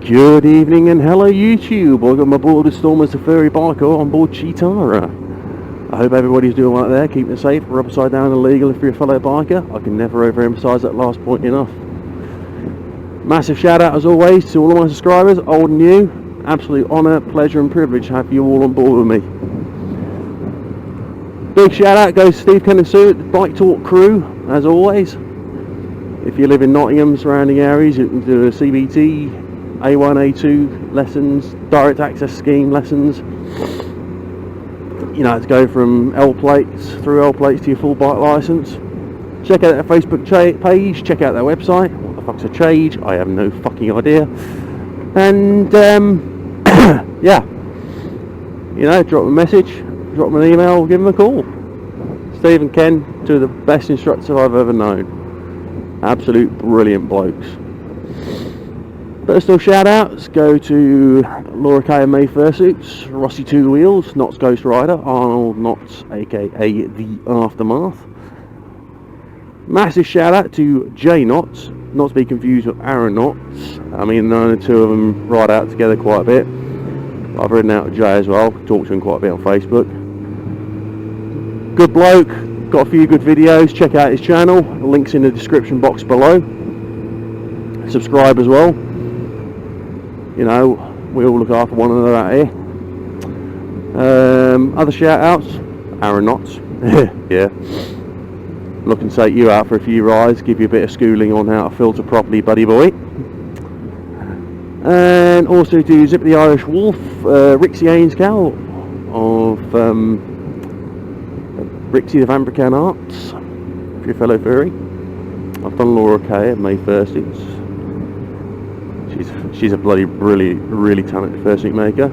Good evening and hello YouTube. Welcome aboard the Stormus The Furry Biker on board Chitara. I hope everybody's doing well out there, keeping it safe, or upside down illegal if you're a fellow biker. I can never overemphasize that last point enough. Massive shout out as always to all of my subscribers, old and new. Absolute honour, pleasure and privilege to have you all on board with me. Big shout out goes to Steve Ken and Sue at the Bike Talk crew, as always. If you live in Nottingham, surrounding areas, you can do a CBT, A1, A2 lessons, direct access scheme lessons. You know, to go from L plates through L plates to your full bike license. Check out their Facebook page, check out their website. What the fuck's a chage? I have no fucking idea. And yeah, you know, drop them a message, drop them an email, give them a call. Steve and Ken, two of the best instructors I've ever known. Absolute brilliant blokes. Personal shout outs go to Laura K and May Fursuits, Rossi Two Wheels, Knott's Ghost Rider, Arnold Knotts aka The Aftermath. Massive shout out to Jay Knotts, not to be confused with Aaron Knotts. I mean, the two of them ride out together quite a bit. I've ridden out with Jay as well, talked to him quite a bit on Facebook. Good bloke, got a few good videos, check out his channel, the link's in the description box below. Subscribe as well. You know, we all look after one another out here. Other shout outs, Aaron Knotts. Yeah. Looking to take you out for a few rides, give you a bit of schooling on how to filter properly, buddy boy. And also to Zip the Irish Wolf, Rixie Ainscow of Rixie the Vambrican Arts, if you're a fellow furry. I've done Laura K at May Fursuits. She's a bloody really talented fursuit maker.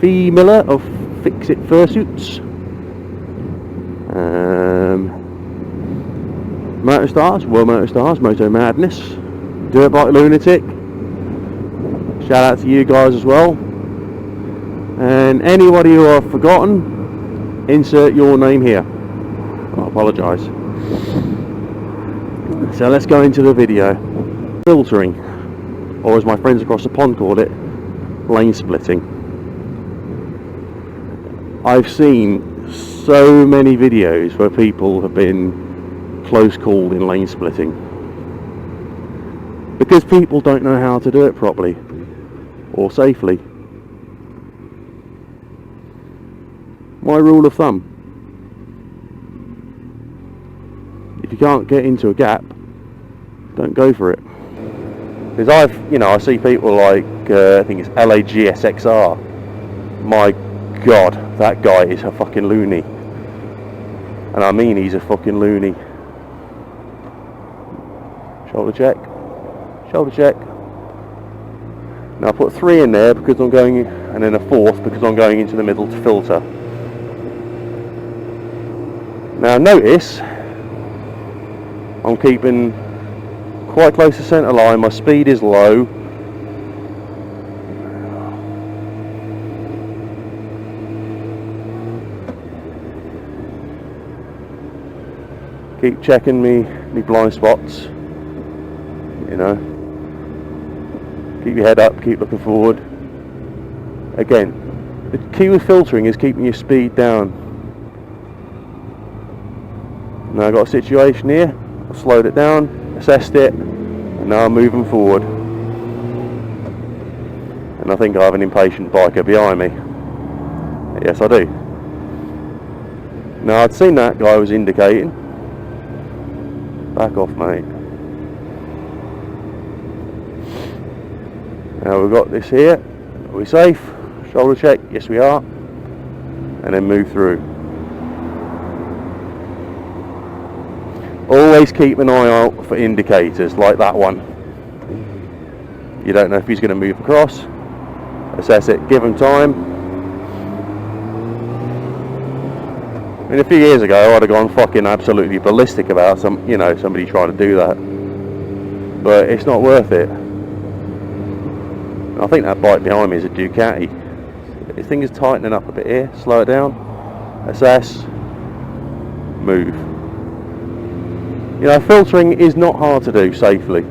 Fee Miller of Fix It Fursuits. Motor Stars, World Motor Stars, Moto Madness, Dirt Bike Lunatic. Shout out to you guys as well. And anybody who I've forgotten, insert your name here. I apologise. So let's go into the video. Filtering, or as my friends across the pond call it, lane splitting. I've seen so many videos where people have been close called in lane splitting because people don't know how to do it properly or safely. My rule of thumb: if you can't get into a gap, don't go for it. Because I see people like, I think it's LAGSXR. My God, that guy is a fucking loony. And I mean, he's a fucking loony. Shoulder check. Shoulder check. Now I put 3 in there because I'm going, and then a 4th because I'm going into the middle to filter. Now notice, I'm keeping quite close to centre line, my speed is low. Keep checking me blind spots, you know. Keep your head up, keep looking forward. Again, the key with filtering is keeping your speed down. Now I've got a situation here, I've slowed it down, assessed it, and now I'm moving forward. And I think I have an impatient biker behind me. Yes, I do. Now I'd seen that guy was indicating. Back off, mate. Now we've got this here. Are we safe? Shoulder check, yes we are. And then move through. Always keep an eye out for indicators like that one. You don't know if he's going to move across. Assess it, give him time. I mean, a few years ago I'd have gone fucking absolutely ballistic about somebody trying to do that. But it's not worth it. I think that bike behind me is a Ducati. This thing is tightening up a bit here. Slow it down. Assess. Move. You know, filtering is not hard to do safely.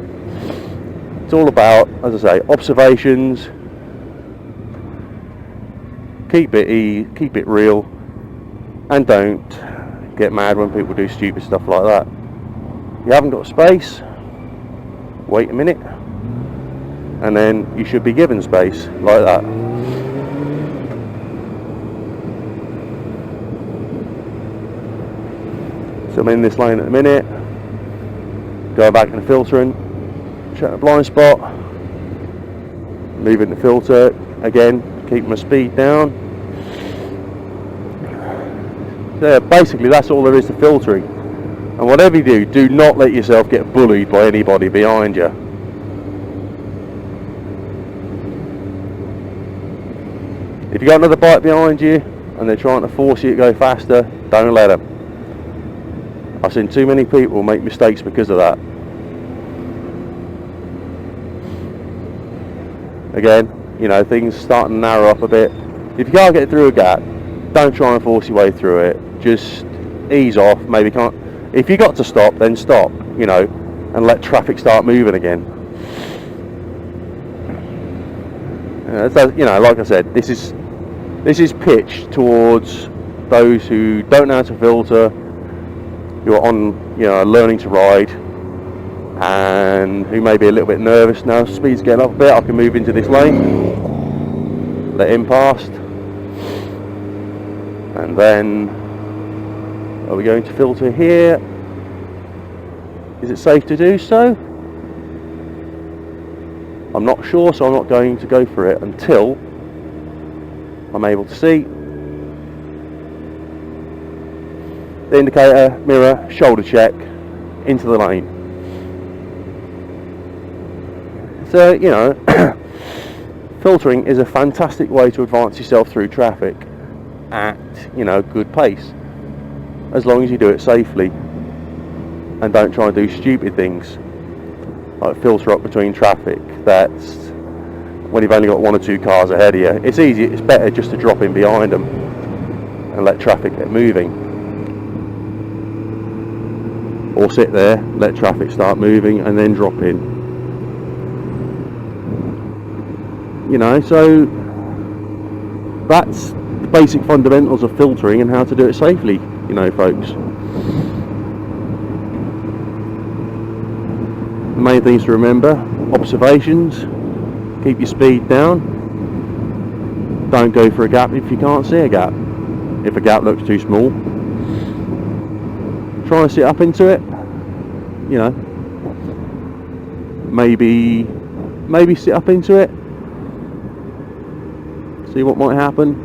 It's all about, as I say, observations. Keep it real, and don't get mad when people do stupid stuff like that. You haven't got space, wait a minute, and then you should be given space like that. So I'm in this lane at the minute, going back in the filtering, check the blind spot, moving the filter again, keep my speed down. So yeah, basically that's all there is to filtering. And whatever you do, do not let yourself get bullied by anybody behind you. If you got another bike behind you and they're trying to force you to go faster, don't let them. I've seen too many people make mistakes because of that. Again, you know, things starting to narrow up a bit. If you can't get through a gap, don't try and force your way through it. Just ease off. Maybe can't. If you got to stop, then stop. You know, and let traffic start moving again. You know, like I said, this is pitched towards those who don't know how to filter, who are on, you know, learning to ride, and who may be a little bit nervous. Now speed's getting up a bit, I can move into this lane, let him past, and then are we going to filter here? Is it safe to do so? I'm not sure, so I'm not going to go for it until I'm able to see the indicator, mirror, shoulder check, into the lane. So, you know, filtering is a fantastic way to advance yourself through traffic at, you know, good pace, as long as you do it safely and don't try and do stupid things like filter up between traffic. That's when you've only got one or two cars ahead of you. It's easy, it's better just to drop in behind them and let traffic get moving, or sit there, let traffic start moving and then drop in. You know, so that's the basic fundamentals of filtering and how to do it safely, you know, folks. The main things to remember: observations, keep your speed down, don't go for a gap if you can't see a gap. If a gap looks too small, try and sit up into it, you know, maybe sit up into it, see what might happen.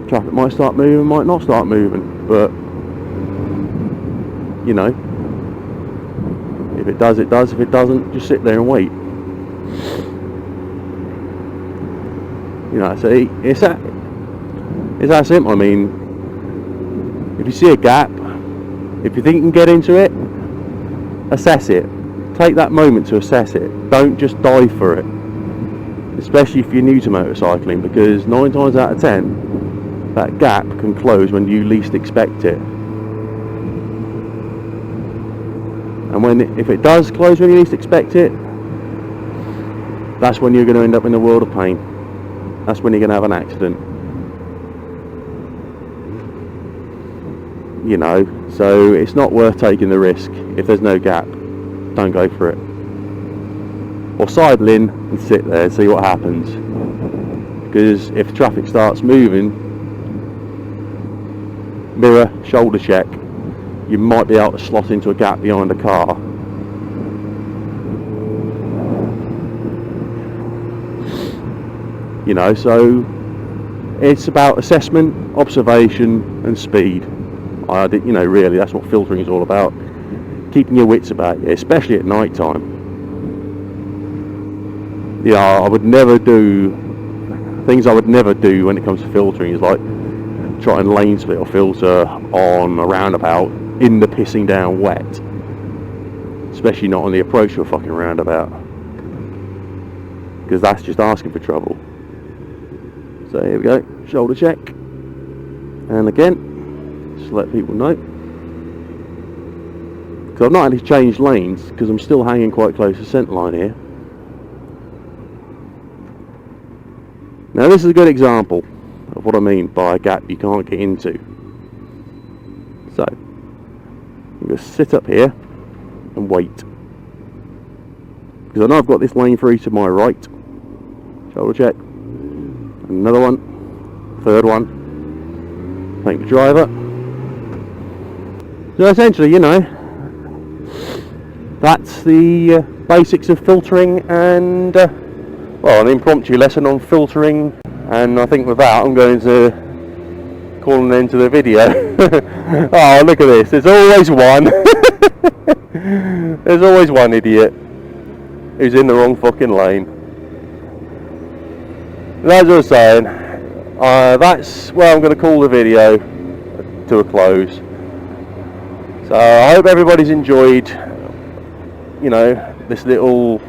Traffic might start moving, might not start moving, but you know, if it does, it does. If it doesn't, just sit there and wait. You know, so it's that simple. I mean, if you see a gap, if you think you can get into it, assess it. Take that moment to assess it. Don't just dive for it, especially if you're new to motorcycling, because 9 times out of 10 that gap can close when you least expect it. And if it does close when you least expect it, that's when you're going to end up in a world of pain. That's when you're going to have an accident. You know, so it's not worth taking the risk. If there's no gap, don't go for it. Or sidle in and sit there and see what happens. Because if traffic starts moving, mirror, shoulder check, you might be able to slot into a gap behind a car. You know, so it's about assessment, observation and speed. You know, really, that's what filtering is all about. Keeping your wits about you, especially at night time. You know, I would never do things I would never do when it comes to filtering is like try and lane split or filter on a roundabout in the pissing down wet, especially not on the approach to a fucking roundabout, because that's just asking for trouble. So here we go, shoulder check, and again, just let people know, because I've not actually changed lanes because I'm still hanging quite close to centre line here. Now this is a good example of what I mean by a gap you can't get into. So I'm going to sit up here and wait, because I know I've got this lane free to my right. Shoulder check, another one, third one, thank the driver. So essentially, you know, that's the basics of filtering and well, an impromptu lesson on filtering. And I think with that I'm going to call an end to the video. Oh, look at this, there's always one. There's always one idiot who's in the wrong fucking lane. And as I was saying, that's where I'm going to call the video to a close. So I hope everybody's enjoyed, you know, this little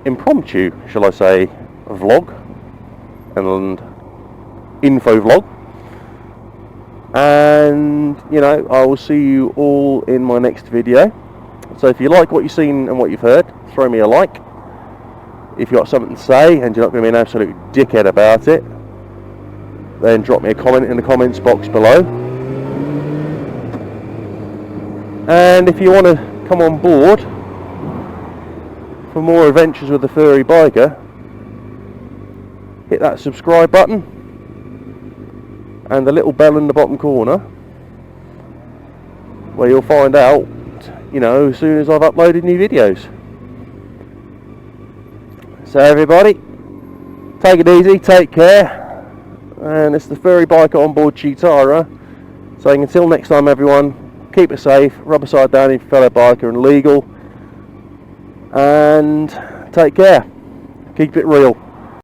impromptu, shall I say, vlog and info vlog. And you know, I will see you all in my next video. So if you like what you've seen and what you've heard, throw me a like. If you've got something to say and you're not going to be an absolute dickhead about it, then drop me a comment in the comments box below. And if you want to come on board for more adventures with the Furry Biker, hit that subscribe button and the little bell in the bottom corner, where you'll find out, you know, as soon as I've uploaded new videos. So everybody, take it easy, take care, and it's the Furry Biker on board Chitara, saying until next time everyone, keep it safe, rub a side down if your fellow biker and legal, and take care, keep it real.